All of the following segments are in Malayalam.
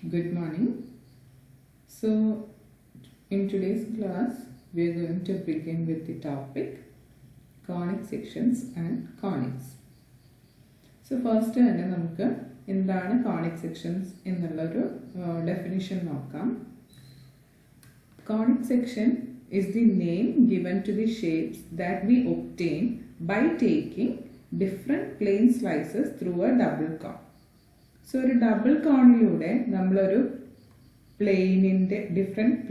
Good morning. So, in today's class, we are going to begin with the topic conic sections and conics. So, first തന്നെ നമുക്ക് എന്താണ് conic sections എന്നുള്ളൊരു definition നോക്കാം. Conic section is the name given to the shapes that we obtain by taking different plane slices through a double cone. So, ഒരു ഡബിൾ കോണിലൂടെ നമ്മളൊരു പ്ലെയിനിൻ്റെ ഡിഫറെൻറ്റ്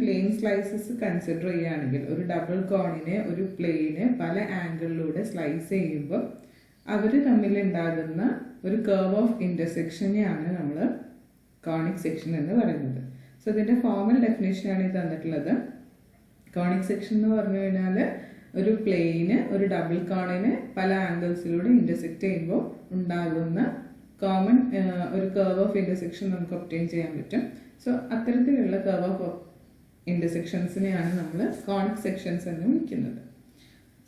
പ്ലെയിൻ സ്ലൈസസ് കൺസിഡർ ചെയ്യുകയാണെങ്കിൽ ഒരു ഡബിൾ കോണിനെ ഒരു പ്ലെയിന് പല ആംഗിളിലൂടെ സ്ലൈസ് ചെയ്യുമ്പോൾ അവർ തമ്മിലുണ്ടാകുന്ന ഒരു കർവ് ഓഫ് ഇൻ്റർസെക്ഷനെയാണ് നമ്മൾ കോണിക് സെക്ഷൻ എന്ന് പറയുന്നത്. സോ ഇതിൻ്റെ ഫോർമൽ ഡെഫിനേഷനാണ് ഈ തന്നിട്ടുള്ളത്. കോണിക് സെക്ഷൻ എന്ന് പറഞ്ഞു കഴിഞ്ഞാൽ ഒരു പ്ലെയിന് ഒരു ഡബിൾ കോണിന് പല ആംഗിൾസിലൂടെ ഇൻ്റർസെക്റ്റ് ചെയ്യുമ്പോൾ ഉണ്ടാകുന്ന കോമൺ ഒരു കർവ് ഓഫ് ഇൻ്റർസെക്ഷൻ നമുക്ക് ഒബ്റ്റെയിൻ ചെയ്യാൻ പറ്റും. സോ അത്തരത്തിലുള്ള കർവ് ഓഫ് ഇൻ്റർസെക്ഷൻസിനെയാണ് നമ്മൾ കോണിക് സെക്ഷൻസ് എന്ന് വിളിക്കുന്നത്.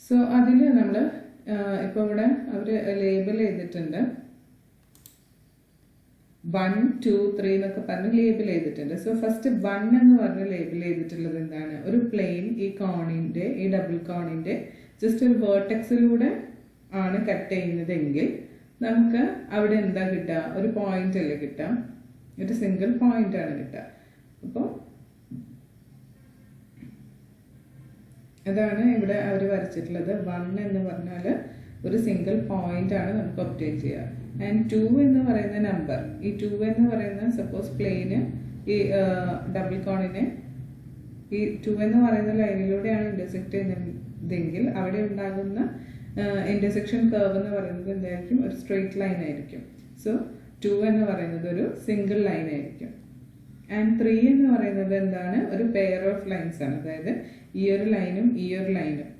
സോ അതിൽ നമ്മൾ ഇപ്പോൾ ഇവിടെ അവർ ലേബൽ ചെയ്തിട്ടുണ്ട് 1, 2, 3 എന്നൊക്കെ പറഞ്ഞ് ലേബിൾ ചെയ്തിട്ടുണ്ട്. സോ ഫസ്റ്റ് 1 എന്ന് പറഞ്ഞ് ലേബിൾ ചെയ്തിട്ടുള്ളത് എന്താണ്? ഒരു പ്ലെയിൻ ഈ ഡബിൾ കോണിൻ്റെ ജസ്റ്റ് ഒരു വേർട്ടെക്സിലൂടെ ആണ് കട്ട് ചെയ്യുന്നതെങ്കിൽ നമുക്ക് അവിടെ എന്താ കിട്ടുക? ഒരു പോയിന്റ് അല്ലേ കിട്ടുക, ഒരു സിംഗിൾ പോയിന്റ് ആണ് കിട്ടുക. അപ്പോൾ അതാണ് ഇവിടെ അവർ വരച്ചിട്ടുള്ളത്. 1 എന്ന് പറഞ്ഞാൽ ഒരു സിംഗിൾ പോയിന്റ് ആണ് നമുക്ക് ഒബ്റ്റെയിൻ ചെയ്യുക. ആൻഡ് 2 എന്ന് പറയുന്ന നമ്പർ, ഈ 2 എന്ന് പറയുന്ന സപ്പോസ് പ്ലെയിന് ഈ ഡബിൾ കോണിനെ ഈ 2 എന്ന് പറയുന്ന ലൈനിലൂടെയാണ് ഇൻ്റർസെക്റ്റ് ചെയ്യുന്നതെങ്കിൽ അവിടെ ഉണ്ടാകുന്ന ഇൻ്റർസെക്ഷൻ കർവ് എന്ന് പറയുന്നത് എന്തായിരിക്കും? ഒരു സ്ട്രെയിറ്റ് ലൈൻ ആയിരിക്കും. സോ 2 എന്ന് പറയുന്നത് ഒരു സിംഗിൾ ലൈൻ ആയിരിക്കും. ആൻഡ് 3 എന്ന് പറയുന്നത് എന്താണ്? ഒരു പെയർ ഓഫ് ലൈൻസ് ആണ്, അതായത് ഈ ഒരു ലൈനും ഈ ഒരു ലൈനും.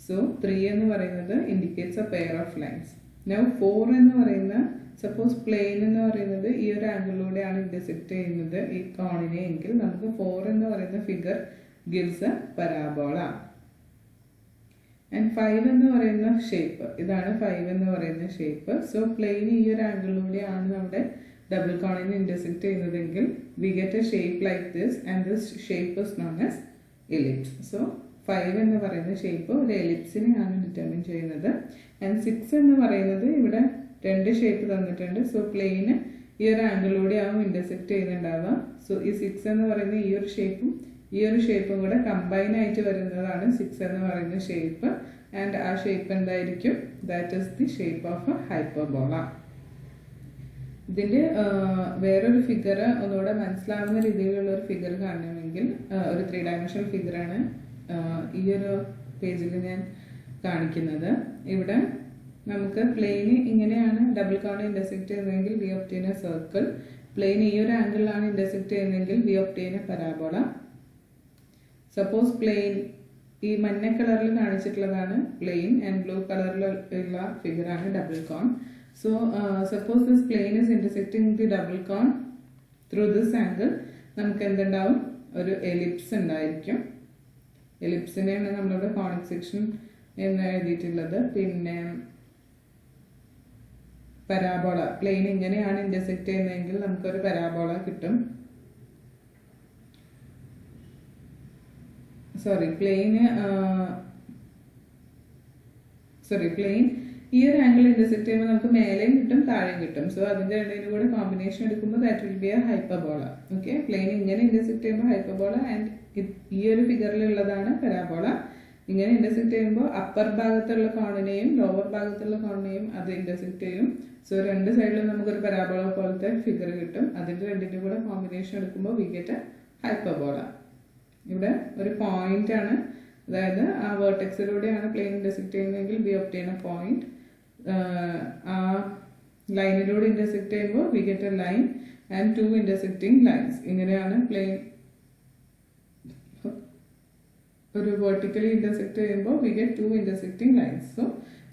സോ 3 എന്ന് പറയുന്നത് indicates A pair of lines. Now 4 എന്ന് പറയുന്ന സപ്പോസ് പ്ലെയിൻ എന്ന് പറയുന്നത് ഈ ഒരു ആംഗിളിലൂടെയാണ് ഇൻ്റർസെക്റ്റ് ചെയ്യുന്നത് ഈ കോണിനെ എങ്കിൽ നമുക്ക് 4 എന്ന് പറയുന്ന figure gives A parabola. And 5 എന്ന് പറയുന്ന ഷേപ്പ്, ഇതാണ് 5 എന്ന് പറയുന്ന ഷേപ്പ്. സോ പ്ലെയിൻ ഈ ഒരു ആംഗിളിലൂടെയാണ് നമ്മുടെ ഡബിൾ കോണിനെ ഇൻ്റർസെക്റ്റ് ചെയ്യുന്നതെങ്കിൽ V get A shape like this and this shape is known as ellipse. So 5 എന്ന് പറയുന്ന ഷേപ്പ് ഒരു എലിപ്സിനെയാണ് ഡിറ്റർമിൻ ചെയ്യുന്നത്. ആൻഡ് 6 എന്ന് പറയുന്നത് ഇവിടെ 2 ഷേപ്പ് തന്നിട്ടുണ്ട്. സോ പ്ലെയിന് ഈ ഒരു ആംഗിളിലൂടെ ആവും ഇൻ്റർസെക്റ്റ് ചെയ്യുന്നുണ്ടാവുക. സോ ഈ 6 എന്ന് പറയുന്ന ഈ ഒരു ഷേപ്പും കൂടെ കമ്പൈൻ ആയിട്ട് വരുന്നതാണ് 6 എന്ന് പറയുന്ന ഷേപ്പ്. ആൻഡ് ആ ഷേപ്പ് എന്തായിരിക്കും? That is the shape of A hyperbola. ഇതിൻ്റെ വേറൊരു ഫിഗർ ഒന്നുകൂടെ മനസ്സിലാവുന്ന രീതിയിലുള്ള ഒരു ഫിഗർ കാണണമെങ്കിൽ ഒരു 3 ഡയമെൻഷണൽ ഫിഗറാണ് ഈ ഒരു പേജിൽ ഞാൻ കാണിക്കുന്നത്. ഇവിടെ നമുക്ക് പ്ലെയിന് ഇങ്ങനെയാണ് ഡബിൾ കോൺ ഇൻ്റർസെക്റ്റ് ചെയ്യുന്നതെങ്കിൽ we obtain a circle. Plane ഈ ഒരു ആംഗിളിലാണ് ഇൻ്റർസെക്റ്റ് ചെയ്യുന്നതെങ്കിൽ we obtain a parabola. Suppose plane ഈ മഞ്ഞ കളറിൽ കാണിച്ചിട്ടുള്ളതാണ് പ്ലെയിൻ ആൻഡ് ബ്ലൂ കളറിലുള്ള ഫിഗറാണ് double cone. So suppose this plane is intersecting the double cone through this angle, നമുക്ക് എന്തുണ്ടാവും? ഒരു എലിപ്സ് ഉണ്ടായിരിക്കും. എലിപ്സിനെയാണ് നമ്മളിവിടെ കോണിക് സെക്ഷൻ എന്ന് എഴുതിയിട്ടുള്ളത്. പിന്നെ പരാബോള, പ്ലെയിൻ ഇങ്ങനെയാണ് ഇൻ്റർസെക്റ്റ് ചെയ്യുന്നതെങ്കിൽ നമുക്കൊരു പരാബോള കിട്ടും. പ്ലെയിൻ ഈ ഒരു ആംഗിൾ ഇൻ്റർസെക്റ്റ് ചെയ്യുമ്പോൾ നമുക്ക് മേലെയും കിട്ടും താഴെയും കിട്ടും. സോ അതിൻ്റെ രണ്ടിനും കൂടെ കോമ്പിനേഷൻ എടുക്കുമ്പോൾ that will be a hyperbola. Okay, plane ഇങ്ങനെ ഇൻ്റർസെക്റ്റ് ചെയ്യുമ്പോൾ ഹൈപ്പർബോള ആൻഡ് ഈ ഒരു ഫിഗറിലുള്ളതാണ് പരാബോള. ഇങ്ങനെ ഇൻ്റർസെക്റ്റ് ചെയ്യുമ്പോൾ അപ്പർ ഭാഗത്തുള്ള കോണിനെയും ലോവർ ഭാഗത്തുള്ള കോണിനെയും അത് ഇൻ്റർസെക്റ്റ് ചെയ്യും. സോ രണ്ട് സൈഡിലും നമുക്കൊരു പരാബോള പോലത്തെ ഫിഗർ കിട്ടും. അതിൻ്റെ രണ്ടിൻ്റെ കൂടെ കോമ്പിനേഷൻ എടുക്കുമ്പോൾ വി ഗെറ്റ് എ ഹൈപ്പർബോള. ഇവിടെ ഒരു പോയിന്റ് ആണ്, അതായത് ആ വേർട്ടെക്സിലൂടെയാണ് പ്ലെയിൻ ഇൻ്റർസെക്റ്റ് ചെയ്യുന്നതെങ്കിൽ വി ഒബ്റ്റെയിൻ എ പോയിന്റ്. ആ ലൈനിലൂടെ ഇൻ്റർസെക്റ്റ് ചെയ്യുമ്പോൾ we get a line and 2 intersecting lines. ഇങ്ങനെയാണ് പ്ലെയിൻ ഒരു വെർട്ടിക്കലി ഇൻ്റർസെക്റ്റ് ചെയ്യുമ്പോൾ we get 2 intersecting lines. So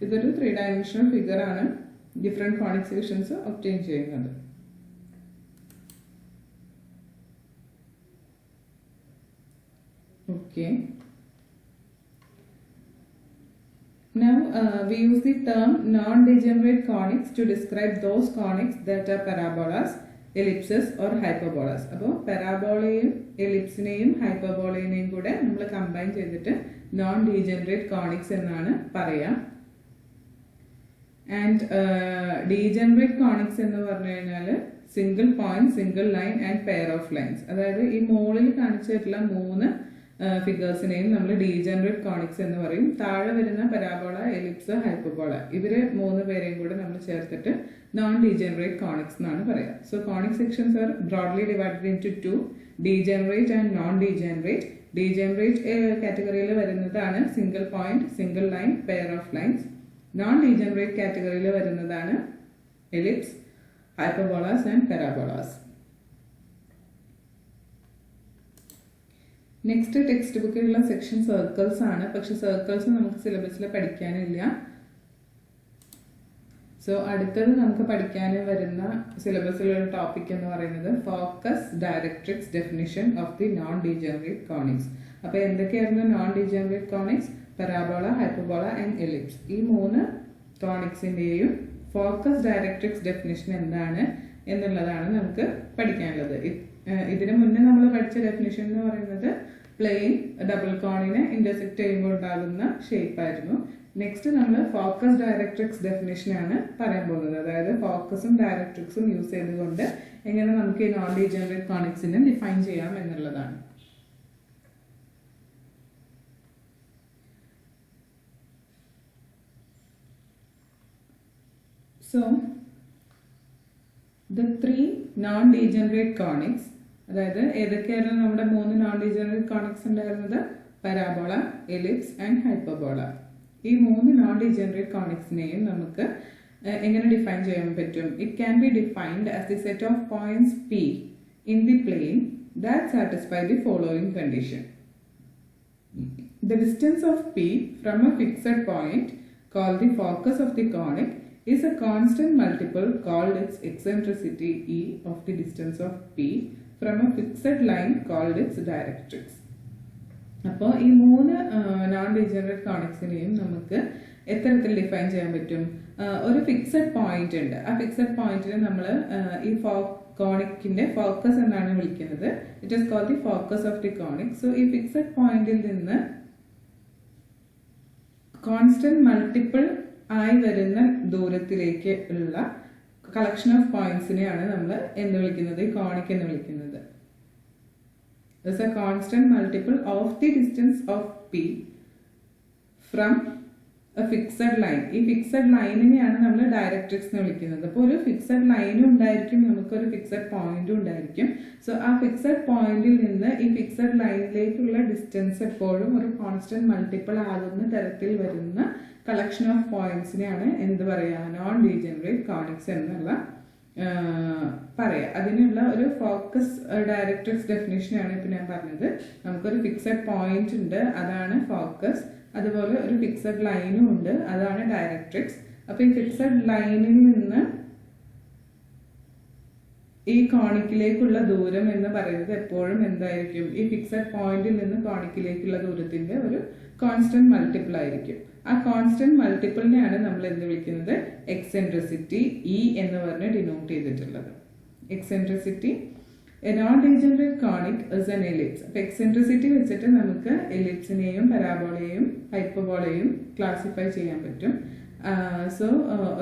ഇതൊരു 3 ഡയമെൻഷണൽ ഫിഗറാണ് ഡിഫറെൻറ്റ് കോണിക് സെക്ഷൻസ് ഒബ്റ്റെയിൻ ചെയ്യുന്നത്. Okay, Now we use the term non-degenerate conics to describe those conics that are parabolas, ellipses or hyperbolas. അപ്പോൾ പരാബോളയും എലിപ്സിനെയും ഹൈപ്പർബോളയെയും കൂടെ നമ്മൾ കമ്പൈൻ ചെയ്തിട്ട് നോൺ ഡീജനറേറ്റ് കോണിക്സ് എന്നാണ് പറയാം. ആൻഡ് ഡീജനറേറ്റ് കോണിക്സ് എന്ന് പറഞ്ഞു കഴിഞ്ഞാൽ single point, single line and pair of lines. അതായത് ഈ മുകളിൽ കാണിച്ചിട്ടുള്ള 3 ഫിഗേഴ്സിനെയും നമ്മൾ ഡീജനറേറ്റ് കോണിക്സ് എന്ന് പറയും. താഴെ വരുന്ന പരാബോള, എലിപ്സ്, ഹൈപ്പർബോള ഇവരെ 3 പേരെയും കൂടെ നമ്മൾ ചേർത്തിട്ട് നോൺ ഡീജനറേറ്റ് കോണിക്സ് എന്നാണ് പറയുക. So conic sections are broadly divided into 2, degenerate and non degenerate. Degenerate കാറ്റഗറിയിൽ വരുന്നതാണ് single point, single line, pair of lines. Non degenerate കാറ്റഗറിയിൽ വരുന്നതാണ് ellipse, hyperbolas and parabolas. Next text ബുക്കിലുള്ള സെക്ഷൻ സർക്കിൾസ് ആണ്. പക്ഷെ സർക്കിൾസ് നമുക്ക് സിലബസിൽ പഠിക്കാനില്ല. സോ അടുത്തത് നമുക്ക് പഠിക്കാൻ വരുന്ന സിലബസിലുള്ള ടോപ്പിക് എന്ന് പറയുന്നത് focus, directrix, definition of the non degenerate conics. അപ്പോൾ എന്തൊക്കെയായിരുന്നു non degenerate conics? Parabola, hyperbola and ellipse. ഈ 3 കോണിക്സിന്റെയും ഫോക്കസ്, ഡയറക്ട്രിക്സ്, ഡെഫിനിഷൻ എന്താണ് എന്നുള്ളതാണ് നമുക്ക് പഠിക്കാനുള്ളത്. ഇതിനു മുന്നേ നമ്മൾ പഠിച്ച ഡെഫിനിഷൻ എന്ന് പറയുന്നത് പ്ലെയിൻ ഡബിൾ കോണിനെ ഇന്റർസെക്ട് ചെയ്യുമ്പോൾ ഉണ്ടാകുന്ന ഷേപ്പ് ആയിരുന്നു. നെക്സ്റ്റ് നമ്മൾ ഫോക്കസ്, ഡയറക്ട്രിക്സ്, ഡെഫിനിഷൻ ആണ് പറയാൻ പോകുന്നത്. അതായത് ഫോക്കസും ഡയറക്ട്രിക്സും യൂസ് ചെയ്തുകൊണ്ട് എങ്ങനെ നമുക്ക് ഈ നോൺ ഡീജനറേറ്റ് കോണിക്സിനെ ഡിഫൈൻ ചെയ്യാം എന്നുള്ളതാണ്. So the 3 non-degenerate conics, അതായത് ഏതൊക്കെയായിരുന്നു നമ്മുടെ 3 നോൺ ഡീജനറേറ്റ് കോണിക്സ് ഉണ്ടായിരുന്നത്? Parabola, ellipse and hyperbola. ഈ 3 നോൺ ഡീജനറേറ്റ് കോണിക്സിനെയും നമുക്ക് എങ്ങനെ ഡിഫൈൻ ചെയ്യാൻ പറ്റും? It can be defined as the set of points P in the plane that satisfy the following condition. The distance of P from a fixed point called the focus of the conic is a constant multiple called its eccentricity E of the distance of P from a fixed line called its directrix. അപ്പോൾ ഈ 3 നോൺ ഡീജനറേറ്റ് കോണിക്സിനെയും നമുക്ക് എത്തരത്തിൽ ഡിഫൈൻ ചെയ്യാൻ പറ്റും? ഒരു ഫിക്സഡ് പോയിന്റ് ഉണ്ട്. ആ ഫിക്സഡ് പോയിന്റിനെ നമ്മൾ ഈ കോണിക്കിന്റെ ഫോക്കസ് എന്നാണ് വിളിക്കുന്നത്. It is called the focus of the conic. So ഈ ഫിക്സഡ് പോയിന്റിൽ നിന്ന് കോൺസ്റ്റന്റ് മൾട്ടിപ്പിൾ ആയി വരുന്ന ദൂരത്തിലേക്ക് ഉള്ള കളക്ഷൻ ഓഫ് പോയിന്റ്സിനെയാണ് നമ്മൾ എന്ത് വിളിക്കുന്നത്? ഈ കോണിക് എന്ന് വിളിക്കുന്നത്. Is a constant multiple of the distance of P from a fixed line. ഈ ഫിക്സഡ് ലൈനിനെയാണ് നമ്മൾ ഡയറക്ട്രിക്സ് എന്ന് വിളിക്കുന്നത്. അപ്പോൾ ഒരു ഫിക്സഡ് ലൈനും ഉണ്ടായിരിക്കും, നമുക്കൊരു ഫിക്സഡ് പോയിന്റും ഉണ്ടായിരിക്കും. സോ ആ ഫിക്സഡ് പോയിന്റിൽ നിന്ന് ഈ ഫിക്സഡ് ലൈനിലേക്കുള്ള ഡിസ്റ്റൻസ് എപ്പോഴും ഒരു കോൺസ്റ്റന്റ് മൾട്ടിപ്പിൾ ആകുന്ന തരത്തിൽ വരുന്ന കളക്ഷൻ ഓഫ് പോയിന്റ്സിനെയാണ് എന്ത് പറയുക? നോൺ ഡീജനറേറ്റ് കോണിക്സ് എന്നുള്ള പറയാം. അതിനുള്ള ഒരു ഫോക്കസ്, ഡയറക്ട്രിക്സ് ഡെഫിനേഷനാണ് ഇപ്പം ഞാൻ പറഞ്ഞത്. നമുക്കൊരു ഫിക്സഡ് പോയിന്റ് ഉണ്ട്, അതാണ് ഫോക്കസ്. അതുപോലെ ഒരു ഫിക്സഡ് ലൈനും ഉണ്ട്, അതാണ് ഡയറക്ട്രിക്സ്. അപ്പോൾ ഈ ഫിക്സഡ് ലൈനിൽ നിന്ന് ഈ കോണിക്കിലേക്കുള്ള ദൂരം എന്ന് പറയുന്നത് എപ്പോഴും എന്തായിരിക്കും? ഈ ഫിക്സഡ് പോയിന്റിൽ നിന്ന് കോണിക്കിലേക്കുള്ള ദൂരത്തിന്റെ ഒരു കോൺസ്റ്റന്റ് മൾട്ടിപ്പിൾ ആയിരിക്കും. ആ കോൺസ്റ്റന്റ് മൾട്ടിപ്പിളിനെയാണ് നമ്മൾ എന്ത് വിളിക്കുന്നത്? എക്സെൻട്രിസിറ്റി ഇ എന്ന് പറഞ്ഞ് ഡിനോട്ട് ചെയ്തിട്ടുള്ളത്. Eccentricity A non degenerate conic is an ellipse. അപ്പൊ എക്സെൻട്രിസിറ്റി വെച്ചിട്ട് നമുക്ക് എലിപ്സിനെയും പരാബോളയെയും ഹൈപ്പർബോളയെയും ക്ലാസിഫൈ ചെയ്യാൻ പറ്റും. സോ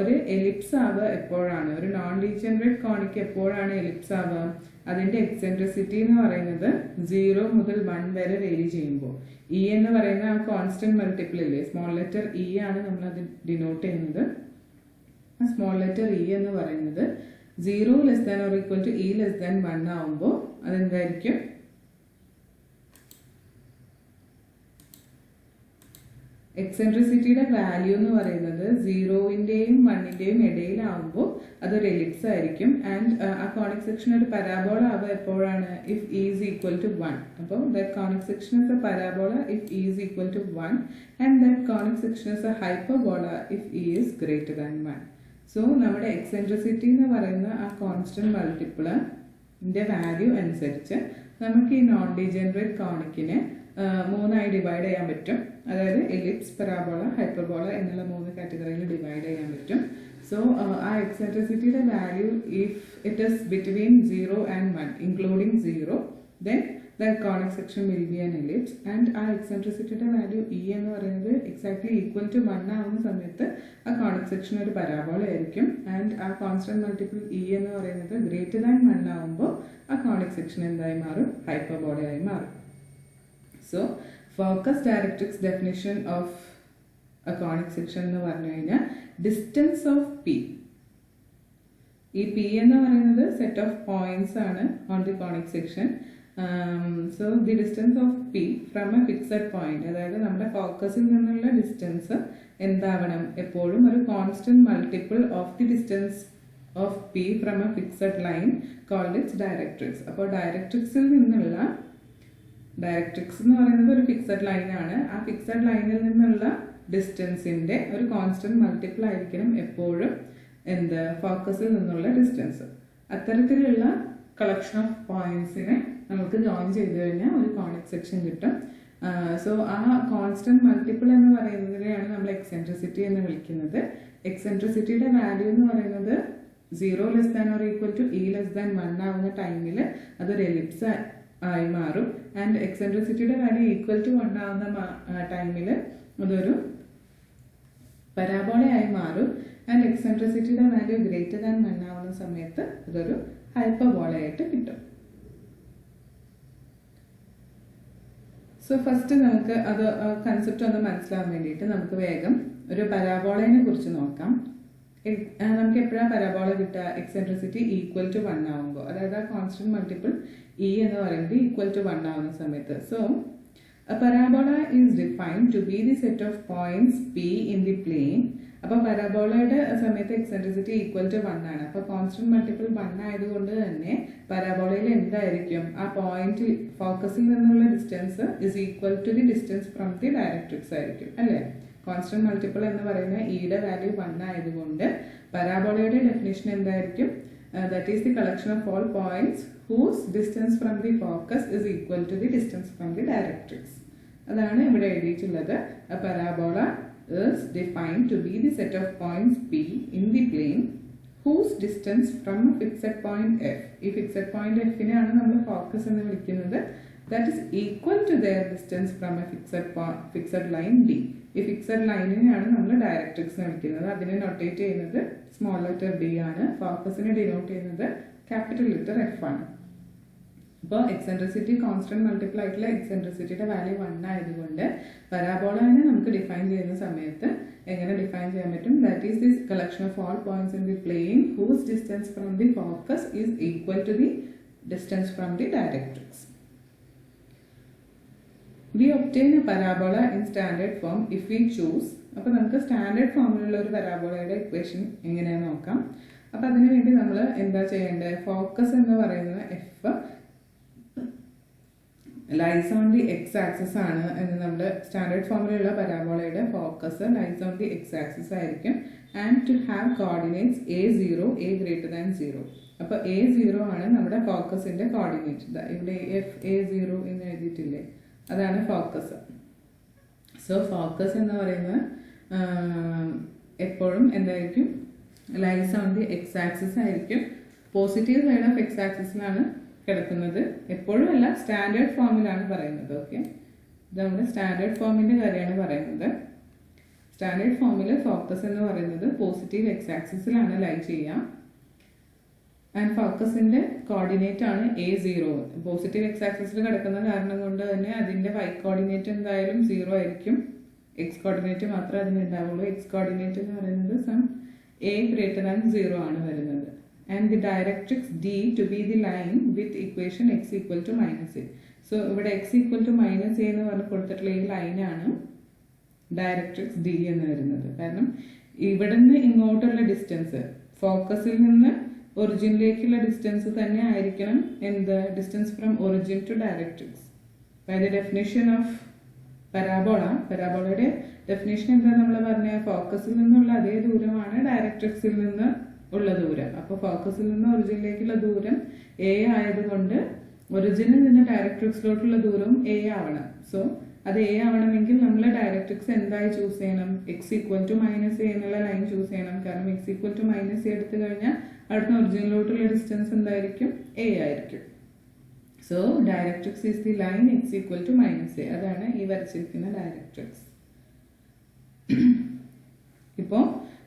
ഒരു എലിപ്സ് ആവുക എപ്പോഴാണ്? ഒരു നോൺ ഡീജനറേറ്റ് കോണിക് എപ്പോഴാണ് എലിപ്സ് ആവുക? അതിന്റെ എക്സെൻട്രിസിറ്റി എന്ന് പറയുന്നത് 0 മുതൽ 1 വരെ വേരി ചെയ്യുമ്പോൾ. ഇ എന്ന് പറയുന്ന ആ കോൺസ്റ്റന്റ് മൾട്ടിപ്പിൾ ഇല്ലേ, സ്മോൾ ലെറ്റർ ഇ ആണ് നമ്മൾ അത് ഡിനോട്ട് ചെയ്യുന്നത്. ആ സ്മോൾ ലെറ്റർ ഇ എന്ന് പറയുന്നത് 0 less than or equal to e less than 1 ആവുമ്പോൾ അതെന്തായിരിക്കും? എക്സെൻട്രിസിറ്റിയുടെ വാല്യൂ എന്ന് പറയുന്നത് 0ന്റെയും 1ന്റെയും ഇടയിലാവുമ്പോൾ അതൊരു എലിപ്സ് ആയിരിക്കും. ആൻഡ് ആ കോണിക് സെക്ഷൻ ഒരു പരാബോള ആവുക എപ്പോഴാണ്? If e is equal to 1. അപ്പോൾ that conic section is a parabola if e is equal to 1 and that conic section is a hyperbola if e is greater than 1. So നമ്മുടെ എക്സെൻട്രിസിറ്റി എന്ന് പറയുന്ന ആ കോൺസ്റ്റന്റ് മൾട്ടിപ്പിളിന്റെ വാല്യൂ അനുസരിച്ച് നമുക്ക് ഈ നോൺ ഡീജനറേറ്റ് കോണിക്കിനെ മൂന്നായി ഡിവൈഡ് ചെയ്യാൻ പറ്റും. അതായത് എലിപ്സ്, പരാബോള, ഹൈപ്പർബോള എന്നുള്ള 3 കാറ്റഗറിയിൽ ഡിവൈഡ് ചെയ്യാൻ പറ്റും. സോ ആ എക്സെൻട്രിസിറ്റിയുടെ value if it is between 0 and 1 including 0 then the conic section will be an ellipse. And ആ എക്സെൻട്രിസിറ്റിയുടെ വാല്യൂ E എന്ന് പറയുന്നത് എക്സാക്ട്ലി ഈക്വൽ ടു 1 ആവുന്ന സമയത്ത് ആ കോണിക് സെക്ഷൻ ഒരു പരാബോള ആയിരിക്കും. ആൻഡ് ആ കോൺസ്റ്റന്റ് മൾട്ടിപ്പിൾ E എന്ന് പറയുന്നത് ഗ്രേറ്റർ ദാൻ 1 ആവുമ്പോൾ ആ കോണിക് സെക്ഷൻ എന്തായി മാറും? ഹൈപ്പർബോളയായി മാറും. So focus directrix definition of a conic section എന്ന് പറഞ്ഞു കഴിഞ്ഞാൽ ഡിസ്റ്റൻസ് ഓഫ് P. ഈ P എന്ന് പറയുന്നത് സെറ്റ് ഓഫ് പോയിന്റ്സ് ആണ് on the conic section. So the distance of P from a fixed point, അതായത് നമ്മുടെ ഫോക്കസിൽ നിന്നുള്ള ഡിസ്റ്റൻസ് എന്താവണം? എപ്പോഴും ഒരു constant multiple of the distance of P from a fixed line called its directrix. അപ്പോൾ ഡയറക്ട്രിക്സിൽ നിന്നുള്ള, ഡയറക്ട്രിക്സ് എന്ന് പറയുന്നത് ഒരു ഫിക്സഡ് ലൈനാണ്. ആ ഫിക്സഡ് ലൈനിൽ നിന്നുള്ള ഡിസ്റ്റൻസിന്റെ ഒരു കോൺസ്റ്റന്റ് മൾട്ടിപ്പിൾ ആയിരിക്കണം എപ്പോഴും എന്ത്? ഫോക്കസിൽ നിന്നുള്ള ഡിസ്റ്റൻസ്. അത്തരത്തിലുള്ള കളക്ഷൻ ഓഫ് പോയിന്റ്സിനെ നമുക്ക് ജോയിൻ ചെയ്ത് കഴിഞ്ഞാൽ ഒരു കോണിക് സെക്ഷൻ കിട്ടും. സോ ആ കോൺസ്റ്റന്റ് മൾട്ടിപ്പിൾ എന്ന് പറയുന്നതിനെയാണ് നമ്മൾ എക്സെൻട്രിസിറ്റി എന്ന് വിളിക്കുന്നത്. എക്സെൻട്രിസിറ്റിയുടെ വാല്യൂ എന്ന് പറയുന്നത് 0 less than or equal to E less than 1 ആവുന്ന ടൈമിൽ അതൊരു എലിപ്സ് ആയി മാറും. ആൻഡ് എക്സെൻട്രിസിറ്റിയുടെ വാല്യൂ ഈക്വൽ ടു 1 ആവുന്ന ടൈമിൽ അതൊരു പരാബോളയായി മാറും. ആൻഡ് എക്സെൻട്രിസിറ്റിയുടെ വാല്യൂ ഗ്രേറ്റർ ദാൻ 1 ആവുന്ന സമയത്ത് അതൊരു ഹൈപ്പർബോളയായിട്ട് കിട്ടും. സോ ഫസ്റ്റ് നമുക്ക് അത് കൺസെപ്റ്റ് ഒന്ന് മനസ്സിലാവാൻ വേണ്ടിയിട്ട് നമുക്ക് വേഗം ഒരു പരാബോളയെ കുറിച്ച് നോക്കാം. നമുക്ക് എപ്പോഴാണ് പരാബോള കിട്ടുക? എക്സെൻട്രിസിറ്റി ഈക്വൽ ടു 1 ആവുമ്പോൾ, അതായത് ആ കോൺസ്റ്റന്റ് മൾട്ടിപ്പിൾ E എന്ന് പറയുന്നത് ഈക്വൽ ടു 1 ആവുന്ന സമയത്ത്. So a parabola is defined to be the set of points P in the plane. അപ്പോൾ പരാബോളയുടെ സമയത്ത് എക്സെൻട്രിസിറ്റി ഈക്വൽ ടു 1 ആണ്. അപ്പോൾ കോൺസ്റ്റന്റ് മൾട്ടിപ്പിൾ 1 ആയതുകൊണ്ട് തന്നെ പരാബോളയിൽ എന്തായിരിക്കും? ആ പോയിന്റ് ഫോക്കസിൽ നിന്നുള്ള distance is equal to the distance from the directrix ആയിരിക്കും, അല്ലേ? കോൺസ്റ്റന്റ് മൾട്ടിപ്പിൾ എന്ന് പറയുന്ന ഇയുടെ വാല്യൂ 1 ആയതുകൊണ്ട് പരാബോളയുടെ ഡെഫിനിഷൻ എന്തായിരിക്കും? That is the collection of all points whose distance from the focus is equal to the distance from the directrix. അതാണ് ഇവിടെ എഴുതിയിട്ടുള്ളത്. A parabola is defined to be the set of points P in the plane whose distance from a fixed point F. ഈ fixed point F നെയാണ് നമ്മൾ ഫോക്കസ് എന്ന് വിളിക്കുന്നത്. That is equal to their distance from a fixed line D. ഈ ഫിക്സഡ് ലൈനിനെയാണ് നമ്മൾ ഡയറക്ട്രിക്സ് എന്ന് വിളിക്കുന്നത്. അതിനെ നൊട്ടേറ്റ് ചെയ്യുന്നത് സ്മോൾ ലെറ്റർ D ആണ്. ഫോക്കസിനെ ഡിനോട്ട് ചെയ്യുന്നത് ക്യാപിറ്റൽ ലെറ്റർ F ആണ്. അപ്പോൾ എക്സെൻട്രിസിറ്റി കോൺസ്റ്റന്റ് മൾട്ടിപ്പിൾ ആയിട്ടുള്ള എക്സെൻട്രിസിറ്റിയുടെ വാല്യൂ 1 ആയതുകൊണ്ട് പരാബോളനെ നമുക്ക് ഡിഫൈൻ ചെയ്യുന്ന സമയത്ത് എങ്ങനെ ഡിഫൈൻ ചെയ്യാൻ പറ്റും? That is this collection of all points in the plane whose distance from the focus is equal to the distance from the directrix. We obtain a parabola in standard form if we choose. അപ്പോൾ നമുക്ക് സ്റ്റാൻഡേർഡ് ഫോമിലുള്ള ഒരു പരാബോളയുടെ ഇക്വേഷൻ എങ്ങനെയാണെന്ന് നോക്കാം. അപ്പോൾ അതിനു വേണ്ടി നമ്മൾ എന്താ ചെയ്യേണ്ടത്? ഫോക്കസ് എന്ന് പറയുന്നത് F lies on the x axis ആണ് എന്ന് നമ്മൾ സ്റ്റാൻഡേർഡ് ഫോമിലുള്ള പരാബോളയുടെ focus lies on the x axis ആയിരിക്കും. And to have coordinates A0, A greater than 0. അപ്പോൾ A0 ആണ് നമ്മുടെ ഫോക്കസിന്റെ കോർഡിനേറ്റ്. ഇവിടെ A0 എന്ന് എഴുതിയിട്ടില്ലേ? അതാണ് ഫോക്കസ്. സോ ഫോക്കസ് എന്ന് പറയുന്നത് എപ്പോഴും എന്തായിരിക്കും? Lies on the x axis ആയിരിക്കും. പോസിറ്റീവ് സൈഡ് ഓഫ് എക്സ് ആക്സിസിലാണ് കിടക്കുന്നത്. എപ്പോഴും അല്ല, സ്റ്റാൻഡേർഡ് ഫോമിലാണ് പറയുന്നത്. ഓക്കെ, ഇത് നമ്മുടെ സ്റ്റാൻഡേർഡ് ഫോമിന്റെ കാര്യമാണ് പറയുന്നത്. സ്റ്റാൻഡേർഡ് ഫോമിൽ ഫോക്കസ് എന്ന് പറയുന്നത് പോസിറ്റീവ് എക്സ് ആക്സിസിലാണ് ലൈ ചെയ്യുക. ആൻഡ് ഫോക്കസിന്റെ കോർഡിനേറ്റ് ആണ് A0. പോസിറ്റീവ് എക്സ് ആക്സിസിൽ കിടക്കുന്ന കാരണം കൊണ്ട് തന്നെ അതിന്റെ y കോർഡിനേറ്റ് എന്തായാലും 0 ആയിരിക്കും. എക്സ് കോർഡിനേറ്റ് മാത്രമേ അതിന് ഉണ്ടാവുള്ളൂ. എക്സ് കോർഡിനേറ്റ് എന്ന് പറയുന്നത് സം A ഗ്രേറ്റർ ദാൻ 0 ആണ് വരുന്നത്. And the directrix D to be the line with equation x equal to -a. So ഇവിടെ x ഈക്വൽ ടു -a എന്ന് പറഞ്ഞ് കൊടുത്തിട്ടുള്ള ഈ ലൈനാണ് ഡയറക്ട്രിക്സ് D എന്ന് വരുന്നത്. കാരണം ഇവിടുന്ന് ഇങ്ങോട്ടുള്ള ഡിസ്റ്റൻസ് ഫോക്കസിൽ നിന്ന് ഒറിജിനിലേക്കുള്ള ഡിസ്റ്റൻസ് തന്നെ ആയിരിക്കണം എന്ത്? Distance from origin to directrix. By the definition of പരാബോളയുടെ ഡെഫിനേഷൻ എന്താ നമ്മൾ പറഞ്ഞ? ഫോക്കസിൽ നിന്നുള്ള അതേ ദൂരമാണ് ഡയറക്ട്രിക്സിൽ നിന്ന് ഉള്ള ദൂരം. അപ്പോൾ ഫോക്കസിൽ നിന്ന് ഒറിജിനിലേക്കുള്ള ദൂരം A ആയതുകൊണ്ട് ഒറിജിനിൽ നിന്ന് ഡയറക്ട്രിക്സിലോട്ടുള്ള ദൂരവും എ ആവണം. സോ അത് എ ആവണമെങ്കിൽ നമ്മൾ ഡയറക്ട്രിക്സ് എന്തായി ചൂസ് ചെയ്യണം? X equal to minus a എന്നുള്ള ലൈൻ ചൂസ് ചെയ്യണം. കാരണം x equal to minus a എടുത്തു കഴിഞ്ഞാൽ അടുത്ത ഒറിജിനിലോട്ടുള്ള ഡിസ്റ്റൻസ് എന്തായിരിക്കും? എ ആയിരിക്കും. So directrix is the line x equal to minus a. അതാണ് ഈ വരച്ചിരിക്കുന്ന ഡയറക്ട്രിക്സ്. ഇപ്പോൾ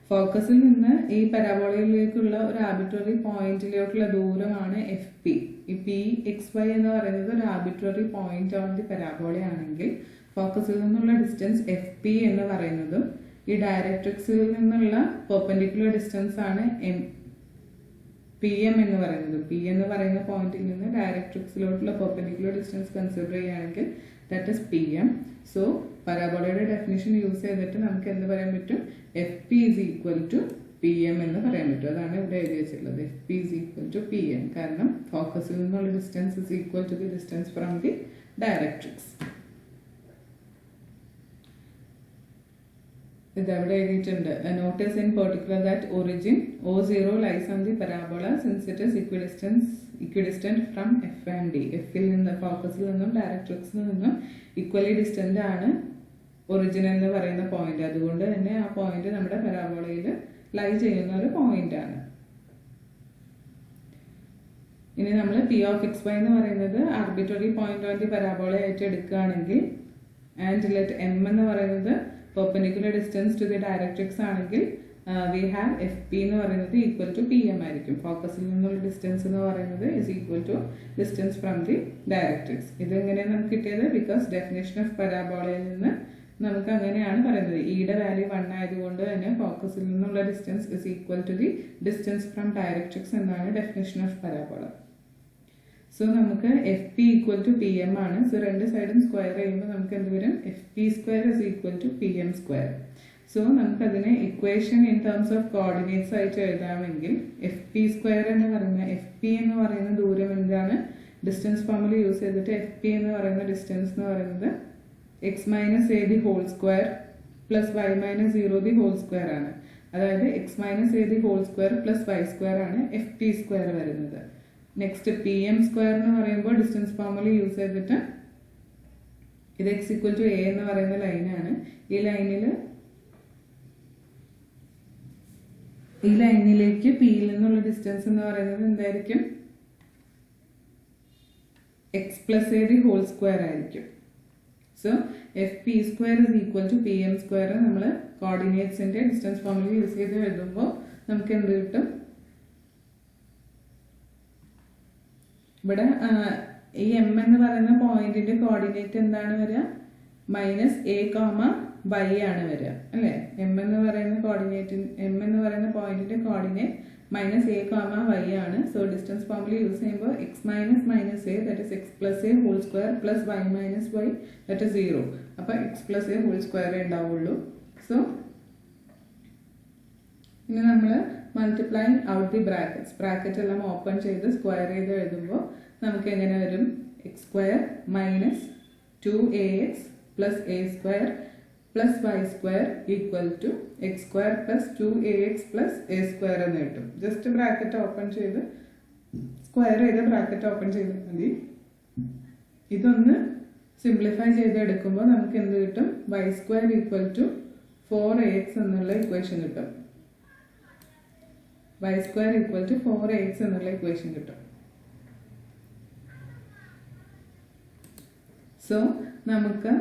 ഫോക്കസിൽ നിന്ന് ഈ പരാബോളയിലേക്കുള്ള ഒരു ആർബിട്രറി പോയിന്റിലേക്കുള്ള ദൂരമാണ് എഫ് പി. ഈ പി എക്സ് വൈ എന്ന് പറയുന്നത് ഒരു arbitrary point on the parabola ആണെങ്കിൽ ഫോക്കസിൽ നിന്നുള്ള ഡിസ്റ്റൻസ് എഫ് പി എന്ന് പറയുന്നതും ഈ ഡയറക്ട്രിക്സിൽ നിന്നുള്ള പെർപെൻഡിക്കുലർ ഡിസ്റ്റൻസ് ആണ് പി എം എന്ന് പറയുന്നത്. പി എന്ന് പറയുന്ന പോയിന്റിൽ നിന്ന് ഡയറക്ട്രിക്സിലോട്ടുള്ള പെർപെൻഡിക്കുലർ ഡിസ്റ്റൻസ് കൺസിഡർ ചെയ്യുകയാണെങ്കിൽ that is P M. So പരാബോളയുടെ ഡെഫിനിഷൻ യൂസ് ചെയ്തിട്ട് നമുക്ക് എന്ത് പറയാൻ പറ്റും? F P is equal to P M എന്ന് പറയാൻ പറ്റും. അതാണ് ഇവിടെ എഴുതി വെച്ചിട്ടുള്ളത്, F P is equal to P M. കാരണം ഫോക്കസിൽ നിന്നുള്ള distance is equal to the distance from the directrix. ഇതവിടെ എഴുതിയിട്ടുണ്ട്. Notice in particular that origin O0 lies on the parabola since it is equidistant from F and D. എഫിൽ നിന്ന് ഫോക്കസിൽ നിന്നും ഡയറക്ട്രിക്സിൽ നിന്നും ഈക്വലി ഡിസ്റ്റന്റ് ആണ് ഒറിജിൻ എന്ന് പറയുന്ന പോയിന്റ്. അതുകൊണ്ട് തന്നെ ആ പോയിന്റ് നമ്മുടെ പരാബോളയിൽ ലൈ ചെയ്യുന്ന ഒരു പോയിന്റ് ആണ്. ഇനി നമ്മൾ പി ഓഫ് എക്സ് വൈ എന്ന് പറയുന്നത് arbitrary point on the parabola ആയിട്ട് എടുക്കുകയാണെങ്കിൽ ആൻഡ് ലെറ്റ് എം എന്ന് പറയുന്നത് perpendicular distance to the directrix ആണെങ്കിൽ വി ഹാവ് എഫ് പി എന്ന് പറയുന്നത് ഈക്വൽ ടു പി എം ആയിരിക്കും. ഫോക്കസിൽ നിന്നുള്ള ഡിസ്റ്റൻസ് എന്ന് പറയുന്നത് is equal to distance from the directrix. ഇത് എങ്ങനെയാണ് നമുക്ക് കിട്ടിയത്? ബിക്കോസ് ഡെഫിനേഷൻ ഓഫ് പരാബോളയിൽ നിന്ന് നമുക്ക് അങ്ങനെയാണ് പറയുന്നത്. ഇയുടെ വാല്യൂ 1 ആയതുകൊണ്ട് തന്നെ ഫോക്കസിൽ നിന്നുള്ള distance is equal to the distance from directrix എന്നാണ് ഡെഫിനേഷൻ ഓഫ് പരാബോള. സോ നമുക്ക് F P equal to P M ആണ്. സോ രണ്ട് സൈഡും സ്ക്വയർ ചെയ്യുമ്പോൾ നമുക്ക് എന്ത് വരും? F P square is equal to P M square. So നമുക്കതിനെ equation in terms of coordinates ആയിട്ട് എഴുതാമെങ്കിൽ എഫ് പി സ്ക്വയർ എന്ന് പറയുന്ന എഫ് പി എന്ന് പറയുന്ന ദൂരം എന്താണ്? ഡിസ്റ്റൻസ് ഫോർമുല യൂസ് ചെയ്തിട്ട് എഫ് പി എന്ന് പറയുന്ന ഡിസ്റ്റൻസ് എന്ന് പറയുന്നത് x minus a the whole square plus y minus 0 the whole square ആണ്. അതായത് x minus a the whole square plus y square ആണ് എഫ് പി സ്ക്വയർ വരുന്നത്. നെക്സ്റ്റ് പി എം സ്ക്വയർ എന്ന് പറയുമ്പോൾ ഡിസ്റ്റൻസ് ഫോർമുല യൂസ് ചെയ്തിട്ട് ഇത് എക്സ് ഈക്വൽ ടു എ എന്ന് പറയുന്ന ലൈനാണ്. ഈ ലൈനിലേക്ക് പിയിൽ നിന്നുള്ള ഡിസ്റ്റൻസ് എന്ന് പറയുന്നത് എന്തായിരിക്കും? X plus a the whole square ആയിരിക്കും. So F P square is equal to P M square നമ്മൾ കോർഡിനേറ്റ്സിന്റെ ഡിസ്റ്റൻസ് ഫോർമുല യൂസ് ചെയ്ത് എഴുതുമ്പോൾ നമുക്ക് എന്ത് കിട്ടും? ഇവിടെ ഈ എം എന്ന് പറയുന്ന പോയിന്റിന്റെ കോർഡിനേറ്റ് എന്താണ് വരിക? മൈനസ് എ കോമ വൈ ആണ് വരിക അല്ലേ? എം എന്ന് പറയുന്ന പോയിന്റിന്റെ coordinate minus a comma y ആണ്. സോ ഡിസ്റ്റൻസ് ഫോർമുല യൂസ് ചെയ്യുമ്പോൾ x minus minus a that is x plus a whole square plus y minus y that is 0. അപ്പൊ x plus a whole square ഉണ്ടാവുള്ളൂ. സോ ഇനി നമ്മൾ മൾട്ടിപ്ലൈങ് ഔട്ട് ദി ബ്രാക്കറ്റ് എല്ലാം ഓപ്പൺ ചെയ്ത് സ്ക്വയർ ചെയ്ത് എഴുതുമ്പോൾ നമുക്ക് എങ്ങനെ വരും? X square minus 2ax plus a square plus y square equal to x square plus 2ax plus a square എന്ന് കിട്ടും. ജസ്റ്റ് ബ്രാക്കറ്റ് ഓപ്പൺ ചെയ്ത് സ്ക്വയർ ചെയ്ത് ബ്രാക്കറ്റ് ഓപ്പൺ ചെയ്താൽ മതി. ഇതൊന്ന് സിംപ്ലിഫൈ ചെയ്ത് എടുക്കുമ്പോൾ നമുക്ക് എന്ത് കിട്ടും? Y square equal to 4ax എന്നുള്ള ഇക്വേഷൻ കിട്ടും. y square equal to 4ax എന്നുള്ള ഇക്വേഷൻ കിട്ടും. സോ നമുക്ക്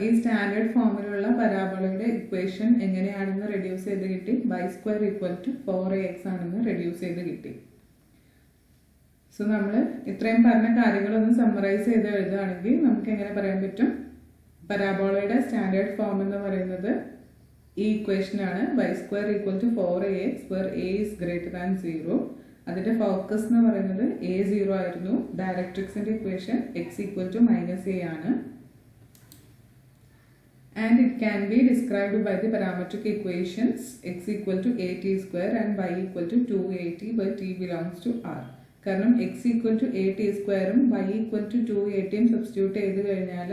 ഈ സ്റ്റാൻഡേർഡ് ഫോമിലുള്ള പരാബോളയുടെ ഇക്വേഷൻ എങ്ങനെയാണെന്ന് റെഡ്യൂസ് ചെയ്ത് കിട്ടി. y square equal to 4ax ആണെന്ന് റെഡ്യൂസ് ചെയ്ത് കിട്ടി. സോ നമ്മൾ ഇത്രയും പറഞ്ഞ കാര്യങ്ങളൊന്ന് സമ്മറൈസ് ചെയ്ത് എഴുതുകയാണെങ്കിൽ നമുക്ക് എങ്ങനെ പറയാൻ പറ്റും? പരാബോളയുടെ സ്റ്റാൻഡേർഡ് ഫോം എന്ന് പറയുന്നത് ഈ ഇക്വേഷൻ ആണ്. y square equal to 4ax where a is greater than 0. അതിന്റെ ഫോക്കസ് എന്ന് പറയുന്നത് a0 ആയിരുന്നു. ഡയറക്ട്രിക്സിന്റെ equation x equal to minus a ആണ്. And it can be described by the parametric equations x equal to at square and y equal to 2at where t belongs to r. കാരണം x equal to at square ഉം y equal to 2at ഉം സബ്സ്റ്റിറ്റ്യൂട്ട് ചെയ്ത് കഴിഞ്ഞാൽ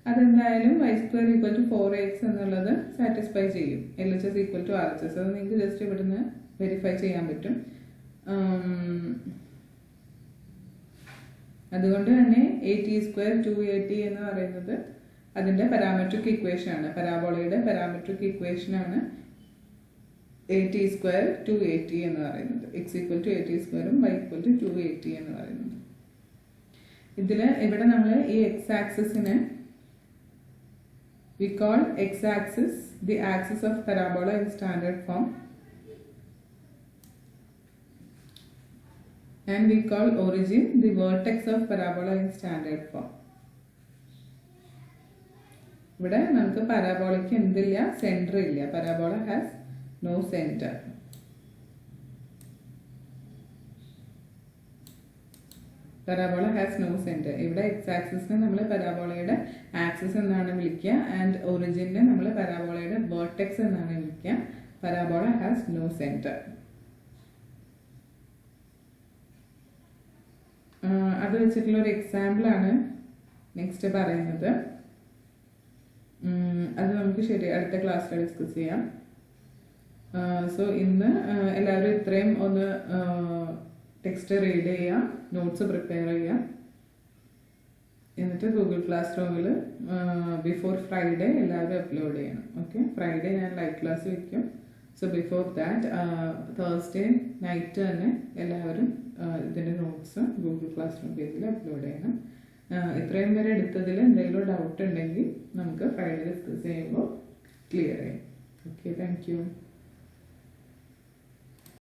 അതെന്തായാലും y square equal to 4x എന്നുള്ളത് സാറ്റിസ്ഫൈ ചെയ്യും. LHS equal to RHS. അത് നിങ്ങൾക്ക് ജസ്റ്റ് ഇവിടുന്ന് വെരിഫൈ ചെയ്യാൻ പറ്റും. അതുകൊണ്ട് തന്നെ AT² 2AT എന്ന് പറയുന്നത് അതിൻ്റെ പാരാമെട്രിക് ഇക്വേഷൻ ആണ്, പരാബോളയുടെ പാരാമെട്രിക് ഇക്വേഷൻ ആണ് AT² 2AT എന്ന് പറയുന്നത്. x = AT² ഉം y = 2AT എന്ന് പറയുന്നത്. ഇവിടെ നമ്മൾ ഈ x ആക്സിസിനെ we call x axis the axis of parabola in standard form, and we call origin the vertex of parabola in standard form. ഇവിടെ നമുക്ക് പരാബോളയ്ക്ക് എന്തില്ല, സെന്റർ ഇല്ല. Parabola has no centre. Parabola has no centre. ഇവിടെ എക്സ് ആക്സിസിനെ നമ്മൾ പരാബോളയുടെ ആക്സിസ് എന്നാണ് വിളിക്കുക, ആൻഡ് ഒറിജിനെ നമ്മൾ പരാബോളയുടെ വേർട്ടെക്സ് എന്നാണ് വിളിക്കുക. Parabola has no centre. അത് വെച്ചിട്ടുള്ള ഒരു എക്സാമ്പിൾ ആണ് നെക്സ്റ്റ് പറയുന്നത്. അത് നമുക്ക് അടുത്ത ക്ലാസ്സിൽ ഡിസ്കസ് ചെയ്യാം. സോ ഇന്ന് എല്ലാവരും ഇത്രയും ഒന്ന് ടെക്സ്റ്റ് റീഡ് ചെയ്യുക, നോട്ട്സ് പ്രിപ്പയർ ചെയ്യുക, എന്നിട്ട് ഗൂഗിൾ ക്ലാസ് റൂമിൽ ബിഫോർ ഫ്രൈഡേ എല്ലാവരും അപ്ലോഡ് ചെയ്യണം. ഓക്കെ, ഫ്രൈഡേ ഞാൻ ലൈവ് ക്ലാസ് വയ്ക്കും. So before that Thursday night തന്നെ എല്ലാവരും ഇതിൻ്റെ നോട്ട്സ് ഗൂഗിൾ ക്ലാസ് റൂം പേജിൽ അപ്ലോഡ് ചെയ്യണം. ഇത്രയും വരെ എടുത്തതിൽ എന്തെങ്കിലും ഡൗട്ട് ഉണ്ടെങ്കിൽ നമുക്ക് ഫ്രൈഡേ ഡിസ്കസ് ചെയ്യുമ്പോൾ ക്ലിയർ ചെയ്യും. Okay, thank you.